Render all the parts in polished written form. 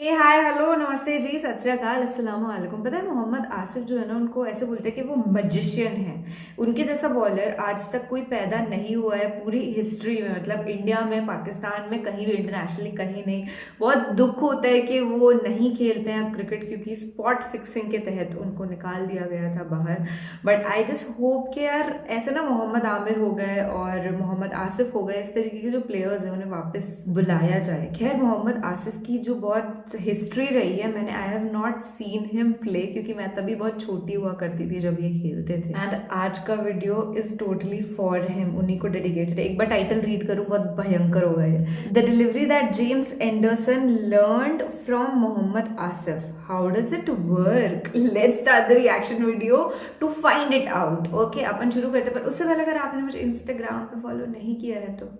Hi hello नमस्ते जी सत श्री अकाल अस्सलाम वालेकुम। पता है मोहम्मद आसिफ जो है ना, उनको ऐसे बोलते हैं कि वो मजिशियन है। उनके जैसा बॉलर आज तक कोई पैदा नहीं हुआ है पूरी हिस्ट्री में, मतलब इंडिया में, पाकिस्तान में, कहीं भी, इंटरनेशनली कहीं नहीं। बहुत दुख होता है कि वो नहीं खेलते हैं अब क्रिकेट, क्योंकि स्पॉट फिक्सिंग के तहत उनको निकाल दिया गया था बाहर। बट आई जस्ट होप कि यार ऐसे ना मोहम्मद आमिर हो गए और मोहम्मद आसिफ हो गए, इस तरीके के जो प्लेयर्स हैं उन्हें वापस बुलाया जाए। खैर मोहम्मद आसिफ की जो बहुत हिस्ट्री रही है, मैंने I have not seen him play, क्योंकि मैं तभी बहुत छोटी हुआ करती थी जब ये खेलते थे। एंड आज का video is totally for him, उन्हीं को डेडिकेटेड है। एक बार टाइटल रीड करूं, बहुत भयंकर होगा ये। The delivery that James Anderson learned from Mohammad Asif, how does it work? Let's start the reaction video to find it out. Okay, अपन शुरू करते हैं, पर उससे पहले अगर आपने मुझे इंस्टाग्राम पे फॉलो नहीं किया है तो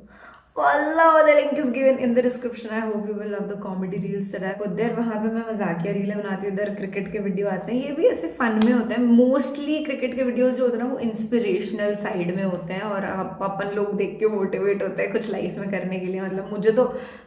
follow, the link is given in the description. I hope you will love the comedy reels that I put there. वहाँ पे मैं मजाकिया रीलें बनाती हूँ, उधर क्रिकेट के वीडियो आते हैं, ये भी ऐसे फन में होते हैं। मोस्टली क्रिकेट के वीडियोस जो होते हैं ना, वो इंस्पिरेशनल साइड में होते हैं और अपन लोग देख के मोटिवेट होते हैं कुछ लाइफ में करने के लिए। मतलब मुझे तो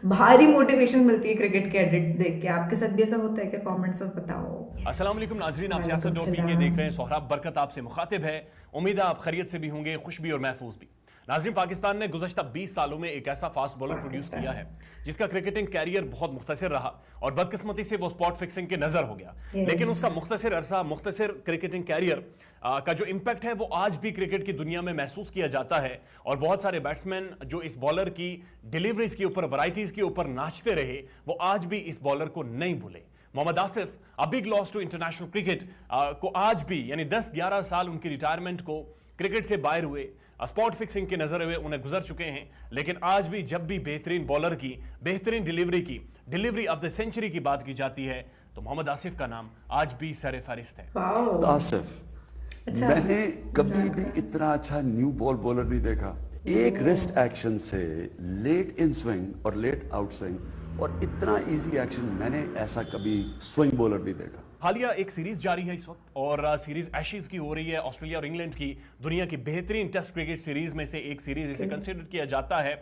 भारी मोटिवेशन मिलती है क्रिकेट के एडिट्स देख के। आपके साथ भी ऐसा होता है क्या? कॉमेंट्स में बताओ। अस्सलाम वालेकुम नाजरीन, आप सियासत.pk देख रहे हैं। सोहराब बरकत आपसे मुखातिब है। उम्मीद है आप खैरियत से भी होंगे, खुश भी और महफूज भी। नाजरीन, पाकिस्तान ने गुज़श्ता 20 सालों में एक ऐसा फास्ट बॉलर प्रोड्यूस किया है जिसका क्रिकेटिंग कैरियर बहुत मुख्तसर रहा और बदकिस्मती से वो स्पॉट फिक्सिंग के नजर हो गया। लेकिन उसका मुख्तसर अरसा, मुख्तसर क्रिकेटिंग कैरियर का जो इम्पैक्ट है वो आज भी क्रिकेट की दुनिया में महसूस किया जाता है। और बहुत सारे बैट्समैन जो इस बॉलर की डिलीवरीज के ऊपर, वैरायटीज के ऊपर नाचते रहे, वो आज भी इस बॉलर को नहीं भूले। Mohammad Asif, a big loss to international cricket, को आज भी यानी 10-11 साल उनकी रिटायरमेंट को क्रिकेट से बाहर हुए, स्पॉट फिक्सिंग के नजर हुए उन्हें गुजर चुके हैं। लेकिन आज भी जब भी बेहतरीन बॉलर की, बेहतरीन डिलीवरी ऑफ द सेंचुरी की बात की जाती है तो मोहम्मद आसिफ का नाम आज भी सर फहरिस्त है। आसिफ, मैंने कभी भी इतना अच्छा न्यू बॉल बॉलर नहीं देखा। एक रिस्ट एक्शन से लेट इन स्विंग और लेट आउट स्विंग और इतना इजी एक्शन मैंने ऐसा कभी स्विंग बॉलर नहीं देखा। हालिया एक सीरीज जारी है इस वक्त और सीरीज एशेज की हो रही है। ऑस्ट्रेलिया और इंग्लैंड की दुनिया की बेहतरीन टेस्ट क्रिकेट सीरीज में से एक सीरीज इसे कंसिडर किया जाता है।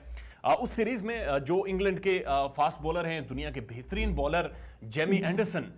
उस सीरीज में जो इंग्लैंड के फास्ट बॉलर हैं, दुनिया के बेहतरीन बॉलर जेमी एंडरसन,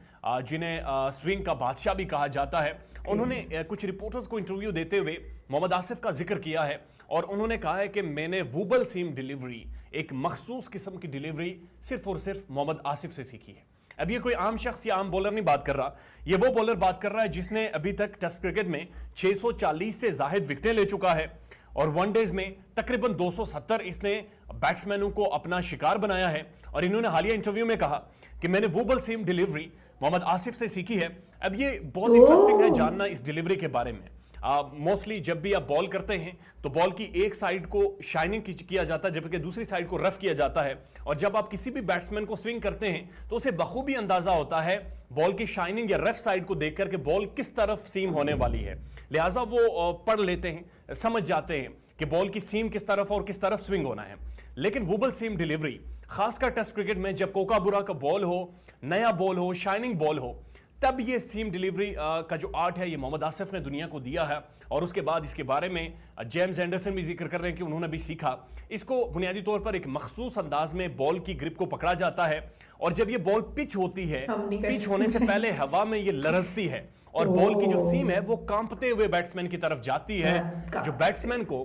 जिन्हें स्विंग का बादशाह भी कहा जाता है, उन्होंने कुछ रिपोर्टर्स को इंटरव्यू देते हुए मोहम्मद आसिफ का जिक्र किया है और उन्होंने कहा है कि मैंने वूबल सीम डिलीवरी, एक मखसूस किस्म की डिलीवरी सिर्फ और सिर्फ मोहम्मद आसिफ से सीखी है। अब ये कोई आम शख्स या आम बॉलर नहीं बात कर रहा, ये वो बॉलर बात कर रहा है जिसने अभी तक टेस्ट क्रिकेट में 640 से जाहिद विकेटें ले चुका है और वनडेज में तकरीबन 270 इसने बैट्समैनों को अपना शिकार बनाया है। और इन्होंने हालिया इंटरव्यू में कहा कि मैंने वूबल सीम डिलीवरी मोहम्मद आसिफ से सीखी है। अब ये बहुत इंटरेस्टिंग है जानना इस डिलीवरी के बारे में। मोस्टली जब भी आप बॉल करते हैं तो बॉल की एक साइड को शाइनिंग किया जाता है जबकि दूसरी साइड को रफ किया जाता है। और जब आप किसी भी बैट्समैन को स्विंग करते हैं तो उसे बखूबी अंदाजा होता है बॉल की शाइनिंग या रफ साइड को देखकर के बॉल किस तरफ सीम होने वाली है। लिहाजा वो पढ़ लेते हैं, समझ जाते हैं कि बॉल की सीम किस तरफ और किस तरफ स्विंग होना है। लेकिन वूबल सीम डिलीवरी, खासकर टेस्ट क्रिकेट में जब कोकाबुरा का बॉल हो, नया बॉल हो, शाइनिंग बॉल हो, तब ये सीम डिलीवरी का जो आर्ट है ये मोहम्मद आसिफ ने दुनिया को दिया है। और उसके बाद इसके बारे में जेम्स एंडरसन भी जिक्र कर रहे हैं कि उन्होंने भी सीखा। इसको बुनियादी तौर पर एक मखसूस अंदाज में बॉल की ग्रिप को पकड़ा जाता है और जब ये बॉल पिच होती है, पिच होने से पहले हवा में ये लरजती है और बॉल की जो सीम है वो कांपते हुए बैट्समैन की तरफ जाती है, जो बैट्समैन को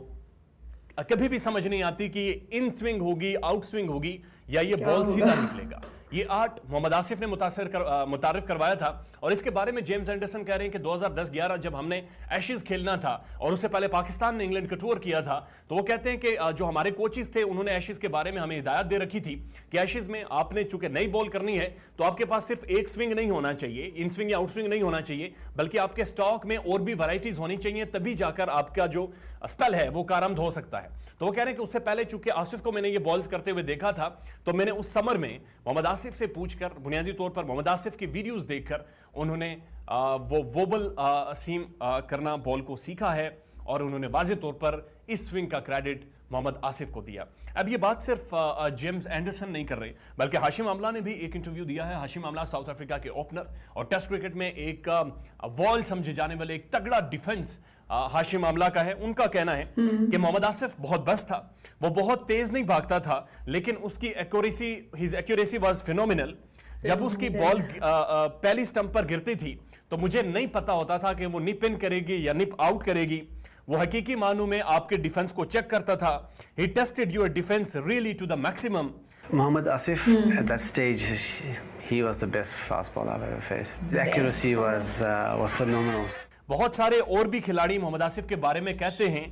कभी भी समझ नहीं आती कि ये इन स्विंग होगी, आउट स्विंग होगी या ये बॉल सीधा निकलेगा। ये आर्ट मोहम्मद आसिफ ने मुतारिफ करवाया था और इसके बारे में जेम्स एंडरसन कह रहे हैं कि 2010-11 जब हमने एशेज खेलना था और उससे पहले पाकिस्तान ने इंग्लैंड का टूर किया था, तो वो कहते हैं कि जो हमारे कोचेस थे उन्होंने एशेज के बारे में हमें हिदायत दे रखी थी कि एशेज में आपने चूंकि नई बॉल करनी है तो आपके पास सिर्फ एक स्विंग नहीं होना चाहिए, इन स्विंग या आउट स्विंग नहीं होना चाहिए, बल्कि आपके स्टॉक में और भी वैरायटीज होनी चाहिए, तभी जाकर आपका जो स्पेल है वो कारआमद हो सकता है। तो वो कह रहे हैं कि उससे पहले चूंकि आसिफ को मैंने ये बॉल्स करते हुए देखा था तो मैंने उस समर में मोहम्मद आसिफ से पूछकर, बुनियादी तौर पर मोहम्मद आसिफ की वीडियोस देखकर उन्होंने वो वोबल सीम करना बॉल को सीखा है और उन्होंने वाज़ेह तौर पर इस स्विंग का क्रेडिट मोहम्मद आसिफ को दिया। अब ये बात सिर्फ जेम्स एंडरसन नहीं कर रहे, बल्कि हाशिम आमला ने भी एक इंटरव्यू दिया है। हाशिम आमला साउथ अफ्रीका के ओपनर और टेस्ट क्रिकेट में एक वॉल समझे जाने वाले एक तगड़ा डिफेंस हाशिम आमला का है। उनका कहना है कि मोहम्मद आसिफ बहुत बस था, वो बहुत तेज नहीं भागता था, लेकिन उसकी accuracy, his accuracy was phenomenal. जब उसकी बॉल पहली स्टंप पर गिरती थी तो मुझे नहीं पता होता था कि वो निप इन करेगी या निप आउट करेगी। वो हकीकी मानों में आपके डिफेंस को चेक करता था। He tested your defence really to the maximum. Mohammad Asif, at that stage, he was the best fast bowler I've ever faced. The accuracy was phenomenal. बहुत सारे और भी खिलाड़ी मोहम्मद आसिफ के बारे में कहते हैं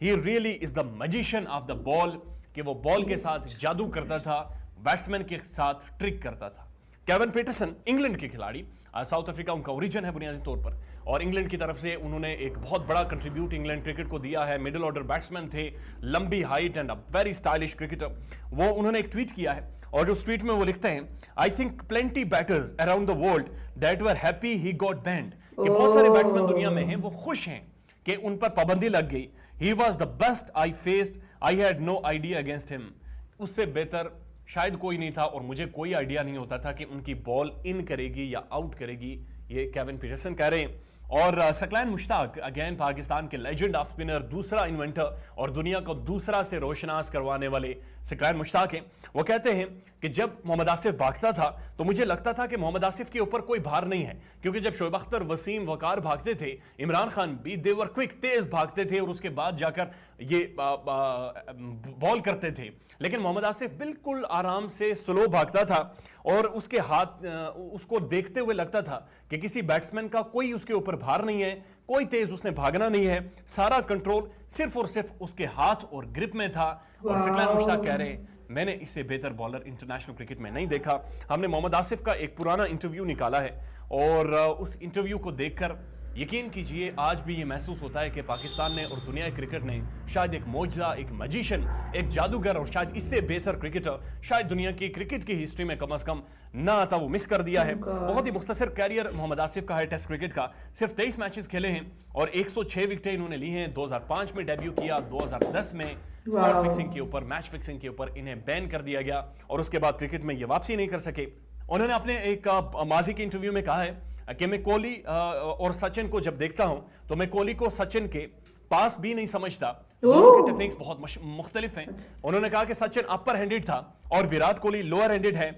he really is the magician of the ball, कि वो बॉल के साथ जादू करता था, बैट्समैन के साथ ट्रिक करता था। केविन पीटरसन इंग्लैंड के खिलाड़ी, साउथ अफ्रीका उनका ओरिजिन है बुनियादी तौर पर, और इंग्लैंड की तरफ से उन्होंने एक बहुत बड़ा कंट्रीब्यूट इंग्लैंड क्रिकेट को दिया है। मिडिल ऑर्डर बैट्समैन थे, लंबी height and a very stylish cricketer. वो उन्होंने एक ट्वीट किया है और उस ट्वीट में वो लिखते हैं, I think plenty batters around the world that were happy he got banned. कि बहुत सारे बैट्समैन दुनिया में हैं, वो खुश हैं कि उन पर पाबंदी लग गई। He was the best I faced, I had no idea against him. उससे बेहतर शायद कोई नहीं था और मुझे कोई आइडिया नहीं होता था कि उनकी बॉल इन करेगी या आउट करेगी। ये केविन पीटरसन कह रहे हैं। और सकलैन मुश्ताक, अगेन पाकिस्तान के लेजेंड ऑफ स्पिनर, दूसरा इन्वेंटर और दुनिया को दूसरा से रोशनास करवाने वाले सकलैन मुश्ताक हैं। वो कहते हैं कि जब मोहम्मद आसिफ भागता था तो मुझे लगता था कि मोहम्मद आसिफ के ऊपर कोई भार नहीं है, क्योंकि जब शोएब अख्तर, वसीम, वकार भागते थे, इमरान खान भी, देवर क्विक, तेज भागते थे और उसके बाद जाकर ये बॉल करते थे। लेकिन मोहम्मद आसिफ बिल्कुल आराम से स्लो भागता था और उसके हाथ, उसको देखते हुए लगता था कि किसी बैट्समैन का कोई उसके ऊपर भार नहीं है, कोई तेज उसने भागना नहीं है, सारा कंट्रोल सिर्फ और सिर्फ उसके हाथ और ग्रिप में था। और सकलैन मुश्ताक कह रहे हैं, मैंने इससे बेहतर बॉलर इंटरनेशनल क्रिकेट में नहीं देखा। हमने मोहम्मद आसिफ का एक पुराना इंटरव्यू निकाला है और उस इंटरव्यू को देखकर यकीन कीजिए आज भी ये महसूस होता है कि पाकिस्तान ने और दुनिया क्रिकेट ने शायद एक मौजज़ा, एक मैजिशियन, एक जादूगर और शायद इससे बेहतर क्रिकेटर शायद दुनिया की क्रिकेट की हिस्ट्री में कम से कम ना आता, वो मिस कर दिया है। बहुत ही मुख्तसर कैरियर मोहम्मद आसिफ का है टेस्ट क्रिकेट का। सिर्फ 23 मैचेस खेले हैं और 106 विकेटें इन्होंने ली हैं। 2005 में डेब्यू किया, 2010 में स्पॉट फिक्सिंग के ऊपर, मैच फिक्सिंग के ऊपर इन्हें बैन कर दिया गया और उसके बाद क्रिकेट में ये वापसी नहीं कर सके। उन्होंने अपने एक माजी के इंटरव्यू में कहा है कि मैं कोहली और सचिन को जब देखता हूं तो मैं कोहली को सचिन के पास भी नहीं समझता। दोनों के टेक्निक्स बहुत मुख्तलिफ हैं। उन्होंने कहा कि सचिन अपर हैंडेड था और विराट कोहली लोअर हैंडेड है।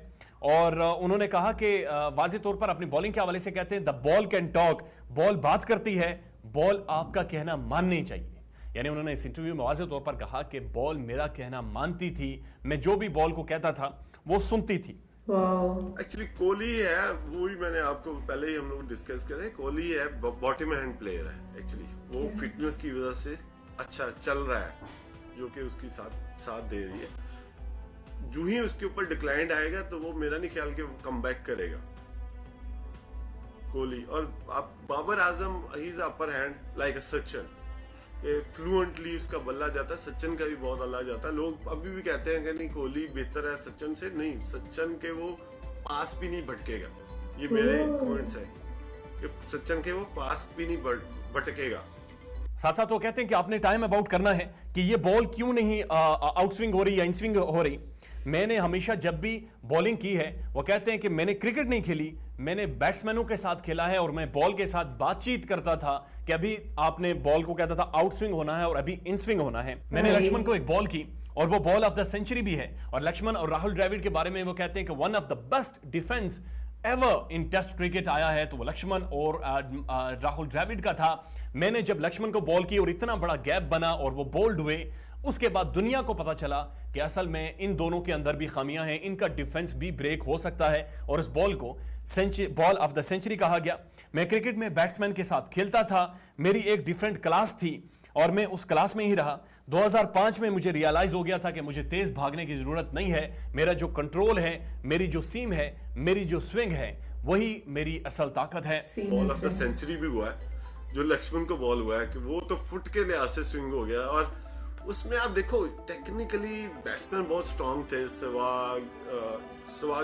और उन्होंने कहा कि वाज़ेह तौर पर अपनी बॉलिंग के हवाले से कहते हैं, the ball can talk, ball बात करती है, बॉल आपका कहना माननी चाहिए। यानी उन्होंने इस इंटरव्यू में वाज़ेह तौर पर कहा कि बॉल मेरा कहना मानती थी, मैं जो भी बॉल को कहता था वो सुनती थी। एक्चुअली कोहली है, वो ही मैंने आपको पहले ही हम लोग डिस्कस करे, कोहली है बॉटम हैंड प्लेयर है। एक्चुअली वो फिटनेस की वजह से अच्छा चल रहा है, जो कि उसकी साथ दे रही है। जो ही उसके ऊपर डिक्लाइन आएगा तो वो मेरा नहीं ख्याल कि वो कम बैक करेगा कोहली। और आप Babar Azam, he is upper hand like a Sachin, fluently उसका बल्ला जाता है। सचिन का भी बहुत अल्लाह जाता है। लोग अभी भी कहते हैं कि नहीं कोहली बेहतर है सचिन से, नहीं, सचिन के वो पास भी नहीं भटकेगा। ये मेरे कमेंट्स है कि सचिन के वो पास भी नहीं भटकेगा। साथ साथ वो कहते हैं कि आपने टाइम अबाउट करना है कि ये बॉल क्यों नहीं आउटस्विंग हो रही या इनस्विंग हो रही। मैंने हमेशा जब भी बॉलिंग की है, वो कहते हैं कि मैंने क्रिकेट नहीं खेली, मैंने बैट्समैनों के साथ खेला है और मैं बॉल के साथ बातचीत करता था कि अभी आपने बॉल को कहता था आउट स्विंग होना है और अभी इन स्विंग होना है। मैंने लक्ष्मण को एक बॉल की और वो बॉल ऑफ द सेंचुरी भी है। और लक्ष्मण और राहुल द्रविड़ के बारे में वो कहते हैं कि one of the best defence ever in test cricket आया है तो वो लक्ष्मण और राहुल द्रविड़ का था। मैंने जब लक्ष्मण को बॉल की और इतना बड़ा गैप बना और वो बोल्ड हुए, उसके बाद दुनिया को पता चला कि असल में इन दोनों के अंदर भी खामियां हैं, इनका डिफेंस भी ब्रेक हो सकता है और इस बॉल को बॉल ऑफ द सेंचुरी कहा गया। मैं क्रिकेट में बैट्समैन के साथ खेलता था, मेरी एक डिफरेंट क्लास थी और मैं उस क्लास में ही रहा। 2005 में मुझे रियलाइज हो गया था कि मुझे तेज भागने की जरूरत नहीं है, मेरा जो कंट्रोल है, मेरी जो सीम है, मेरी जो स्विंग है, वही मेरी असल ताकत है। बॉल ऑफ द सेंचुरी भी हुआ है जो लक्ष्मण को बॉल हुआ है कि वो तो फुट के लिहाज से स्विंग हो गया। और उसमें आप देखो टेक्निकली बैट्समैन बहुत स्ट्रांग थे। सहवाग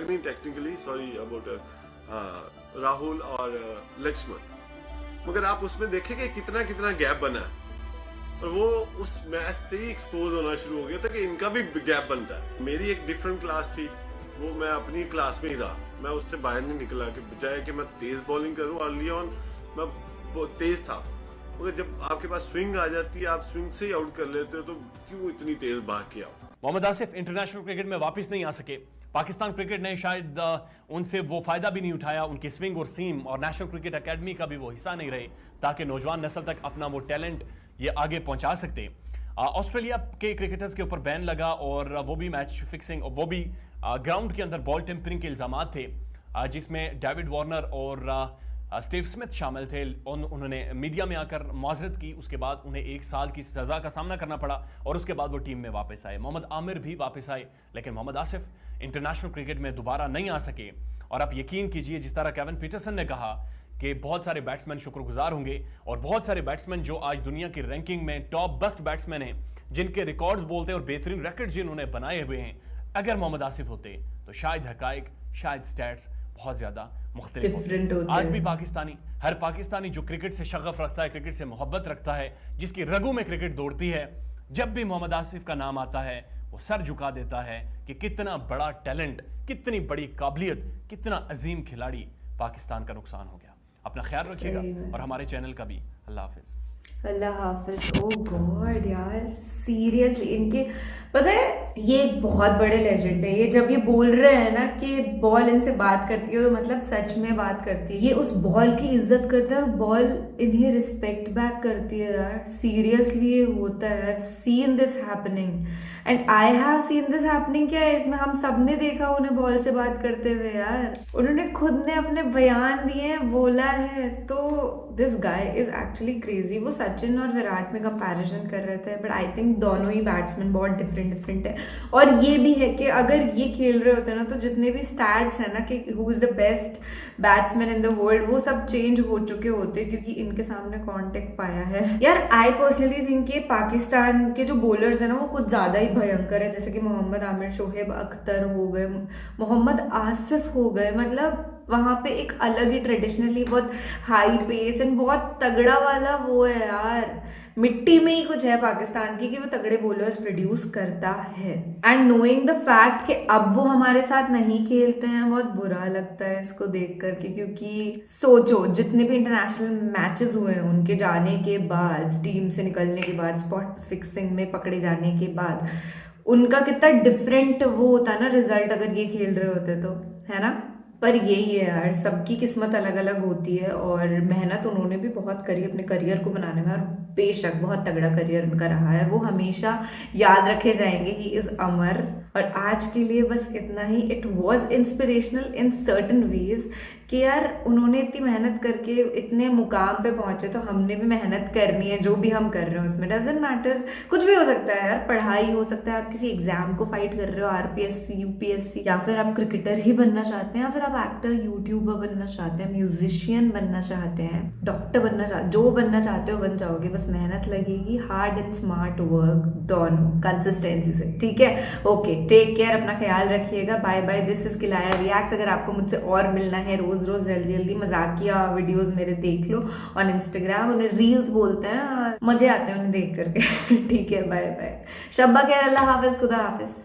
नहीं, टेक्निकली सॉरी अबाउट राहुल और लक्ष्मण, मगर आप उसमें देखेंगे कितना कितना गैप बना है और वो उस मैच से ही एक्सपोज होना शुरू हो गया था कि इनका भी गैप बनता है। मेरी एक डिफरेंट क्लास थी, वो मैं अपनी क्लास में ही रहा, मैं उससे बाहर नहीं निकला कि बजाय कि मैं तेज बॉलिंग करूं अर्ली ऑन मैं बहुत तेज था, मगर जब आपके पास स्विंग आ जाती है आप स्विंग से ही आउट कर लेते हो तो क्यों इतनी तेज भाग के आओ। मोहम्मद आसिफ इंटरनेशनल क्रिकेट में वापस नहीं आ सके पाकिस्तान क्रिकेट ने शायद उनसे वो फायदा भी नहीं उठाया, उनकी स्विंग और सीम और नेशनल क्रिकेट एकेडमी का भी वो हिस्सा नहीं रहे ताकि नौजवान नस्ल तक अपना वो टैलेंट ये आगे पहुंचा सकते। ऑस्ट्रेलिया के क्रिकेटर्स के ऊपर बैन लगा और वो भी मैच फिक्सिंग, वो भी ग्राउंड के अंदर बॉल टेम्परिंग के इल्जाम थे, जिसमें डेविड वार्नर और स्टीव स्मिथ शामिल थे। उन्होंने मीडिया में आकर माजरत की, उसके बाद उन्हें 1 साल की सजा का सामना करना पड़ा और उसके बाद वो टीम में वापस आए। मोहम्मद आमिर भी वापस आए, लेकिन मोहम्मद आसिफ इंटरनेशनल क्रिकेट में दोबारा नहीं आ सके। और आप यकीन कीजिए, जिस तरह केविन पीटरसन ने कहा कि बहुत सारे बैट्समैन शुक्रगुजार होंगे और बहुत सारे बैट्समैन जो आज दुनिया की रैंकिंग में टॉप बेस्ट बैट्समैन हैं, जिनके रिकॉर्ड्स बोलते हैं और बेहतरीन रिकॉर्ड्स जिन्होंने बनाए हुए हैं, अगर मोहम्मद आसिफ होते तो शायद हकाइक, शायद स्टैट्स बहुत ज्यादा मुख्तलिफ होते। आज भी हर पाकिस्तानी जो क्रिकेट से शगफ रखता है, क्रिकेट से मोहब्बत रखता है, जिसकी रगों में क्रिकेट दौड़ती है, जब भी मोहम्मद आसिफ का नाम आता है वो सर झुका देता है कि कितना बड़ा टैलेंट, कितनी बड़ी काबिलियत, कितना अजीम खिलाड़ी पाकिस्तान का नुकसान हो गया। अपना ख्याल रखिएगा और हमारे चैनल का भी। अल्लाह हाफिज। अल्लाह हाफिज। ओ गॉड यार, सीरियसली इनके पता है ये एक बहुत बड़े लेजेंड है। ये जब ये बोल रहे हैं ना कि बॉल इनसे बात करती है तो मतलब सच में बात करती है। ये उस बॉल की इज्जत करते हैं और बॉल इन्हें रिस्पेक्ट बैक करती है यार। सीरियसली ये होता है। Seen this happening and I have seen this happening. क्या है इसमें, हम सब ने देखा उन्हें बॉल से बात करते हुए यार। उन्होंने खुद ने अपने बयान दिए, बोला है। तो this guy is actually crazy. वो सचिन और विराट में कंपैरिजन कर रहे थे, बट आई थिंक दोनों ही बैट्समैन बहुत डिफरेंट है। और ये भी है कि अगर ये खेल रहे होते ना तो जितने भी स्टैट्स है ना कि who is the best batsman in the world, वो सब चेंज हो चुके होते क्योंकि इनके सामने कांटेक्ट पाया है यार। आई पर्सनली थिंक कि पाकिस्तान के जो बॉलर्स है ना वो कुछ ज्यादा ही भयंकर है। जैसे कि मोहम्मद आमिर, शोहेब अख्तर हो गए, मोहम्मद आसिफ हो गए। मतलब वहां पे एक अलग ही ट्रेडिशनली बहुत हाई पेस एंड बहुत तगड़ा वाला वो है यार। मिट्टी में ही कुछ है पाकिस्तान की कि वो तगड़े बॉलर्स प्रोड्यूस करता है। एंड नोइंग द फैक्ट कि अब वो हमारे साथ नहीं खेलते हैं, बहुत बुरा लगता है इसको देख करके। क्योंकि सोचो जितने भी इंटरनेशनल मैचेस हुए हैं उनके जाने के बाद, टीम से निकलने के बाद, स्पॉट फिक्सिंग में पकड़े जाने के बाद, उनका कितना डिफरेंट वो होता ना रिजल्ट अगर ये खेल रहे होते तो, है ना। पर यही है यार, सबकी किस्मत अलग अलग होती है और मेहनत उन्होंने भी बहुत करी अपने करियर को बनाने में। और बेशक बहुत तगड़ा करियर उनका रहा है, वो हमेशा याद रखे जाएंगे। ही इज अमर। और आज के लिए बस इतना ही। It was inspirational in certain ways कि यार उन्होंने इतनी मेहनत करके इतने मुकाम पे पहुंचे, तो हमने भी मेहनत करनी है। जो भी हम कर रहे हैं उसमें डजंट मैटर, कुछ भी हो सकता है यार। पढ़ाई हो सकता है, आप किसी एग्जाम को फाइट कर रहे हो, आरपीएससी, यूपीएससी, या फिर आप क्रिकेटर ही बनना चाहते हैं, या फिर आप एक्टर, यूट्यूबर बनना चाहते हैं, म्यूजिशियन बनना चाहते हैं, डॉक्टर बनना चाहते, जो बनना चाहते हो बन जाओगे। बस मेहनत लगेगी, हार्ड एंड स्मार्ट वर्क दोनों, कंसिस्टेंसी से। ठीक है, ओके, टेक केयर, अपना ख्याल रखिएगा। Bye bye. This is Kilaya reacts. अगर आपको मुझसे और मिलना है रोज रोज जल्दी मजाकिया वीडियोस मेरे देख लो ऑन इंस्टाग्राम। उन्हें रील्स बोलते हैं, मजे आते हैं उन्हें देख करके। ठीक है, बाय बाय। शब्बा खैर, अल्लाह हाफिज, खुदा हाफिज।